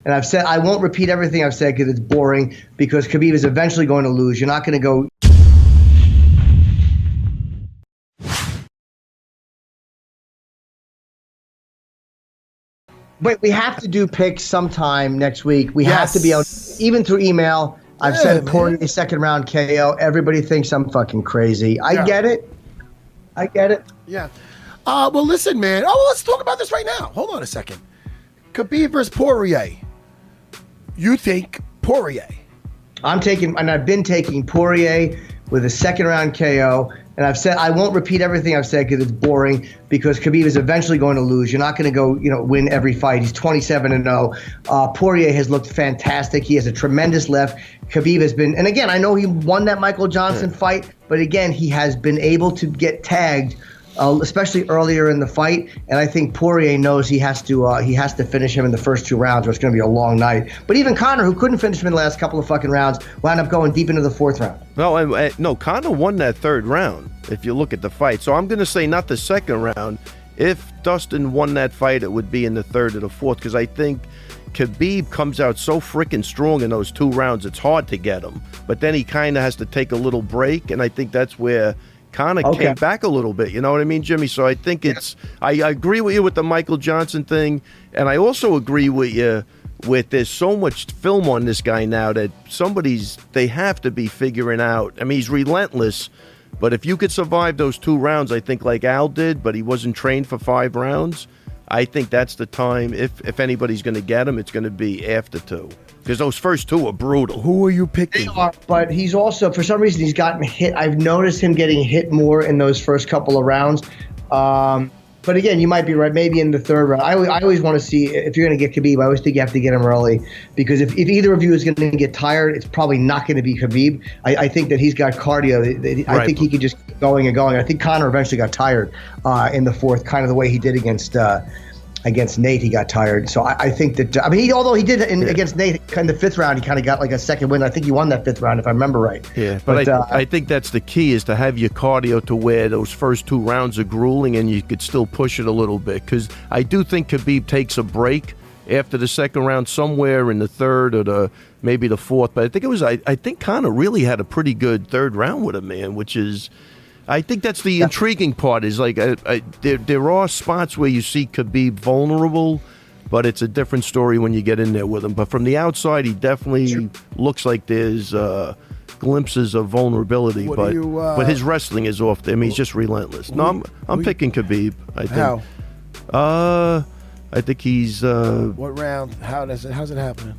And I've said I won't repeat everything I've said because it's boring. Because Khabib is eventually going to lose. You're not going to go. Wait, we have to do picks sometime next week. We have to be out, even through email. I've said Poirier second round KO. Everybody thinks I'm fucking crazy. I get it. Yeah. Well, listen, man. Oh, let's talk about this right now. Hold on a second. Khabib versus Poirier. You think Poirier? I've been taking Poirier with a second round KO. And I've said I won't repeat everything I've said because it's boring. Because Khabib is eventually going to lose. You're not going to go, win every fight. He's 27-0. Poirier has looked fantastic. He has a tremendous left. Khabib has been, and again, I know he won that Michael Johnson fight, but again, he has been able to get tagged, especially earlier in the fight. And I think Poirier knows he has to finish him in the first 2 rounds, or it's going to be a long night. But even Conor, who couldn't finish him in the last couple of fucking rounds, wound up going deep into the 4th round. No, Conor won that 3rd round, if you look at the fight. So I'm going to say not the 2nd round. If Dustin won that fight, it would be in the 3rd or the 4th, because I think Khabib comes out so freaking strong in those 2 rounds, it's hard to get him. But then he kind of has to take a little break, and I think that's where Conor came back a little bit. You know what I mean, Jimmy? So I think I agree with you with the Michael Johnson thing, and I also agree with you with there's so much film on this guy now that they have to be figuring out. I mean, he's relentless, but if you could survive those 2 rounds, I think like Al did, but he wasn't trained for 5 rounds, I think that's the time. If anybody's going to get him, it's going to be after 2. Because those first 2 are brutal. Who are you picking? They are, but he's also, for some reason, he's gotten hit. I've noticed him getting hit more in those first couple of rounds. But again, you might be right. Maybe in the 3rd round. I always want to see, if you're going to get Khabib, I always think you have to get him early. Because if either of you is going to get tired, it's probably not going to be Khabib. I think that he's got cardio. I think he could just keep going and going. I think Conor eventually got tired in the 4th, kind of the way he did against Nate. He got tired. So I think that, although he did against Nate in the 5th round, he kind of got like a second win. I think he won that 5th round, if I remember right. Yeah, but I think that's the key, is to have your cardio to where those first 2 rounds are grueling and you could still push it a little bit. Because I do think Khabib takes a break after the 2nd round, somewhere in the 3rd or maybe the 4th. But I think Conor really had a pretty good 3rd round with him, man, which is, I think that's the intriguing part, is like there are spots where you see Khabib vulnerable, but it's a different story when you get in there with him. But from the outside, he definitely looks like there's glimpses of vulnerability, but his wrestling is off there. I mean, he's just relentless. No, I'm picking Khabib. I think. How? I think he's. What round? How's it happening?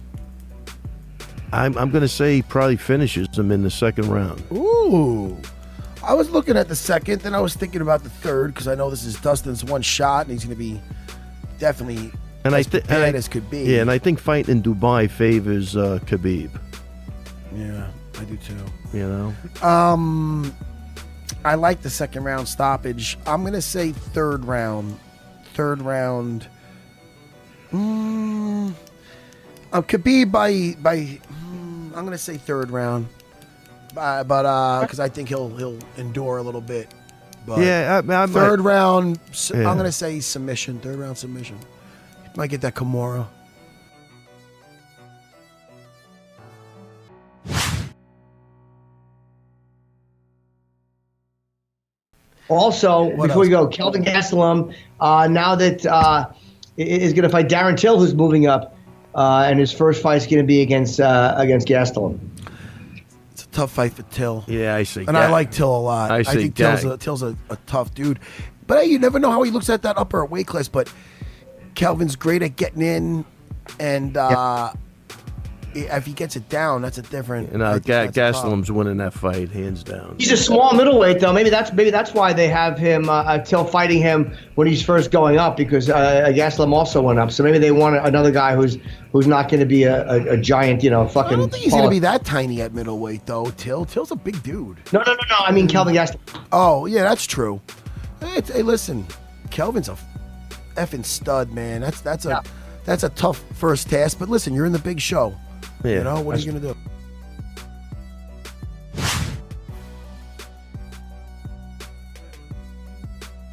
I'm going to say he probably finishes him in the 2nd round. Ooh. I was looking at the 2nd, then I was thinking about the 3rd, because I know this is Dustin's one shot, and he's going to be definitely bad as could be. Yeah, and I think fighting in Dubai favors Khabib. Yeah, I do too. You know? I like the 2nd round stoppage. I'm going to say 3rd round. 3rd round. Khabib by I'm going to say 3rd round. But because I think he'll endure a little bit. But yeah, 3rd round, I'm going to say submission. 3rd round submission. Might get that Kimura. Also, before we go, Kelvin Gastelum, now that is going to fight Darren Till, who's moving up, and his first fight is going to be against Gastelum. It's a tough fight for Till. Yeah, I see. And I like Till a lot. I think Till's a tough dude. But hey, you never know how he looks at that upper weight class. But Kelvin's great at getting in, and if he gets it down, that's a different. And Gastelum's winning that fight hands down. He's a small middleweight, though. Maybe that's why they have him Till fighting him when he's first going up, because Gastelum also went up. So maybe they want another guy who's not going to be a giant, fucking. I don't think he's going to be that tiny at middleweight, though. Till's a big dude. No. I mean Kelvin Gastelum. Oh yeah, that's true. Hey, listen, Kelvin's a effing stud, man. That's a tough first task. But listen, you're in the big show. Yeah, what are you going to do?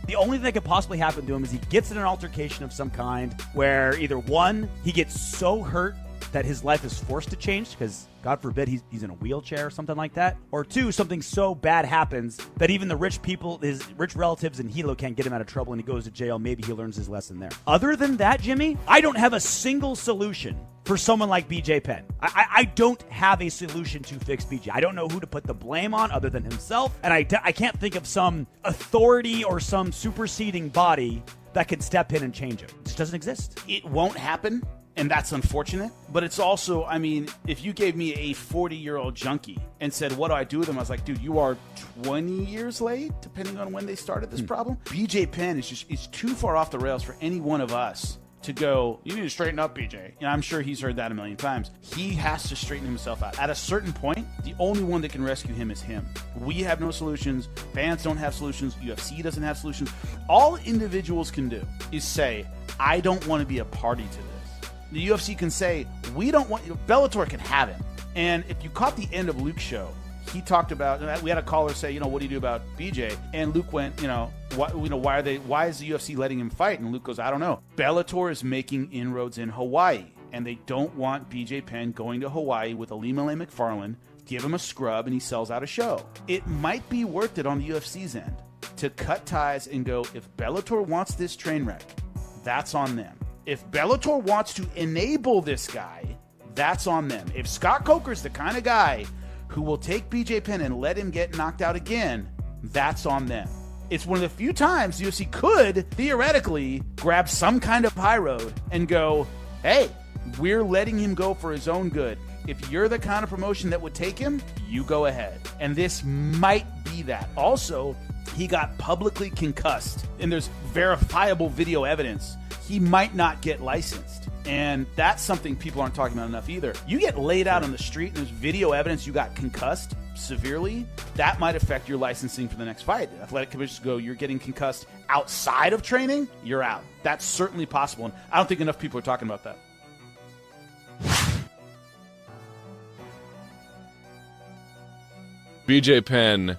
The only thing that could possibly happen to him is he gets in an altercation of some kind where either one, he gets so hurt that his life is forced to change because, God forbid, he's in a wheelchair or something like that. Or 2, something so bad happens that even the rich people, his rich relatives in Hilo can't get him out of trouble and he goes to jail. Maybe he learns his lesson there. Other than that, Jimmy, I don't have a single solution for someone like BJ Penn. I don't have a solution to fix BJ. I don't know who to put the blame on other than himself. And I can't think of some authority or some superseding body that could step in and change him. It just doesn't exist. It won't happen, and that's unfortunate. But it's also, I mean, if you gave me a 40-year-old junkie and said, what do I do with him? I was like, dude, you are 20 years late, depending on when they started this problem. BJ Penn is too far off the rails for any one of us to go, you need to straighten up, BJ. And I'm sure he's heard that a million times. He has to straighten himself out. At a certain point, the only one that can rescue him is him. We have no solutions. Fans don't have solutions. UFC doesn't have solutions. All individuals can do is say, I don't want to be a party to this. The UFC can say, we don't want, Bellator can have him. And if you caught the end of Luke's show, he talked about, we had a caller say, what do you do about BJ? And Luke went, why is the UFC letting him fight? And Luke goes, I don't know. Bellator is making inroads in Hawaii, and they don't want BJ Penn going to Hawaii with Alimale McFarland, give him a scrub, and he sells out a show. It might be worth it on the UFC's end to cut ties and go, if Bellator wants this train wreck, that's on them. If Bellator wants to enable this guy, that's on them. If Scott Coker's the kind of guy who will take BJ Penn and let him get knocked out again, that's on them. It's one of the few times the UFC could, theoretically, grab some kind of high road and go, hey, we're letting him go for his own good. If you're the kind of promotion that would take him, you go ahead. And this might be that. Also, he got publicly concussed, and there's verifiable video evidence. He might not get licensed. And that's something people aren't talking about enough either. You get laid out on the street and there's video evidence you got concussed severely, that might affect your licensing for the next fight. Athletic commissions go, you're getting concussed outside of training, you're out. That's certainly possible. And I don't think enough people are talking about that. BJ Penn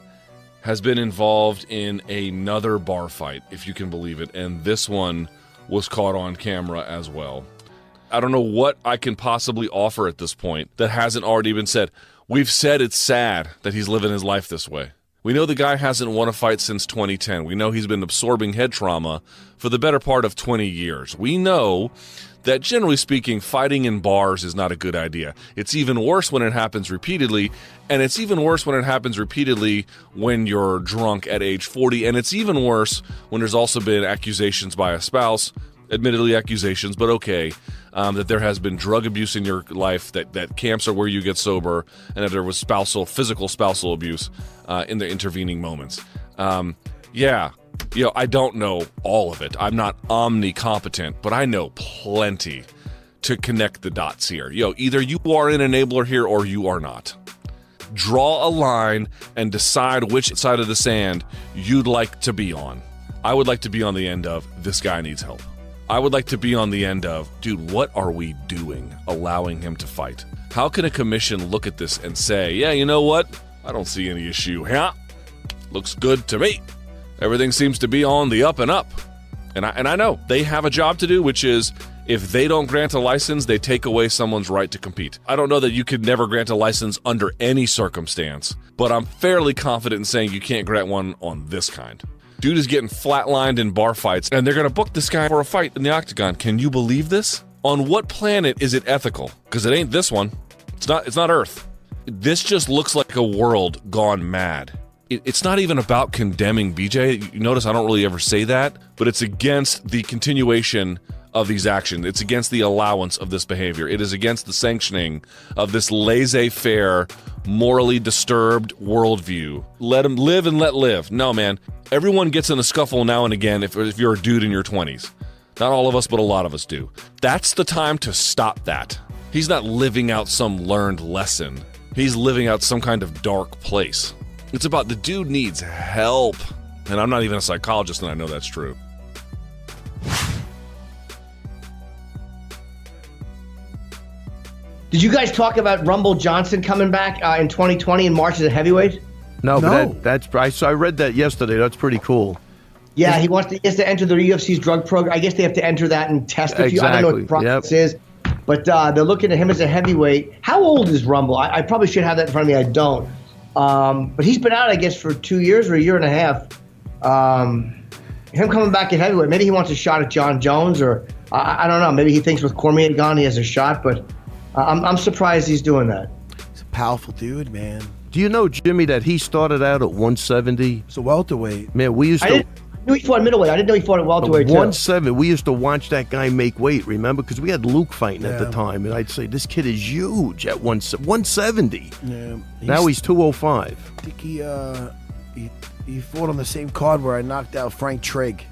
has been involved in another bar fight, if you can believe it, and this one was caught on camera as well. I don't know what I can possibly offer at this point that hasn't already been said. We've said it's sad that he's living his life this way. We know the guy hasn't won a fight since 2010. We know he's been absorbing head trauma for the better part of 20 years. We know that, generally speaking, fighting in bars is not a good idea. It's even worse when it happens repeatedly, and it's even worse when it happens repeatedly when you're drunk at age 40, and it's even worse when there's also been accusations by a spouse, admittedly accusations, but okay, that there has been drug abuse in your life, that camps are where you get sober, and that there was physical spousal abuse in the intervening moments. I don't know all of it. I'm not omnicompetent, but I know plenty to connect the dots here. Either you are an enabler here or you are not. Draw a line and decide which side of the sand you'd like to be on. I would like to be on the end of, this guy needs help. I would like to be on the end of, dude, what are we doing allowing him to fight? How can a commission look at this and say, yeah, you know what? I don't see any issue. Yeah, looks good to me. Everything seems to be on the up and up. And I know they have a job to do, which is if they don't grant a license, they take away someone's right to compete. I don't know that you could never grant a license under any circumstance, but I'm fairly confident in saying you can't grant one on this kind. Dude is getting flatlined in bar fights, and they're going to book this guy for a fight in the Octagon. Can you believe this? On what planet is it ethical? Because it ain't this one. It's not Earth. This just looks like a world gone mad. It's not even about condemning BJ. You notice I don't really ever say that, but it's against the continuation of these actions. It's against the allowance of this behavior. It is against the sanctioning of this laissez-faire, morally disturbed worldview. Let him live and let live. No, man. Everyone gets in a scuffle now and again if you're a dude in your 20s. Not all of us, but a lot of us do. That's the time to stop that. He's not living out some learned lesson. He's living out some kind of dark place. It's about the dude needs help. And I'm not even a psychologist, and I know that's true. Did you guys talk about Rumble Johnson coming back in 2020 in March as a heavyweight? No, but I read that yesterday. That's pretty cool. Yeah, he has to enter the UFC's drug program. I guess they have to enter that and test a few. I don't know what the process is. But they're looking at him as a heavyweight. How old is Rumble? I probably should have that in front of me. I don't. But he's been out, I guess, for 2 years or a year and a half. Him coming back at heavyweight, maybe he wants a shot at John Jones, or I don't know. Maybe he thinks with Cormier gone, he has a shot. But I'm surprised he's doing that. He's a powerful dude, man. Do you know, Jimmy, that he started out at 170? It's a welterweight. Man, we used to. I knew he fought middleweight. I didn't know he fought at welterweight, too. 170. We used to watch that guy make weight, remember? Because we had Luke fighting at the time. And I'd say, this kid is huge at 170. Yeah. Now he's 205. I think he fought on the same card where I knocked out Frank Trigg.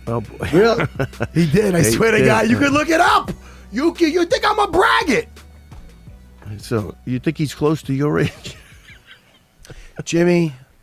Oh, boy. Really? He did. I swear to God. You can look it up. You think I'm a braggart. So, you think he's close to your age? Jimmy,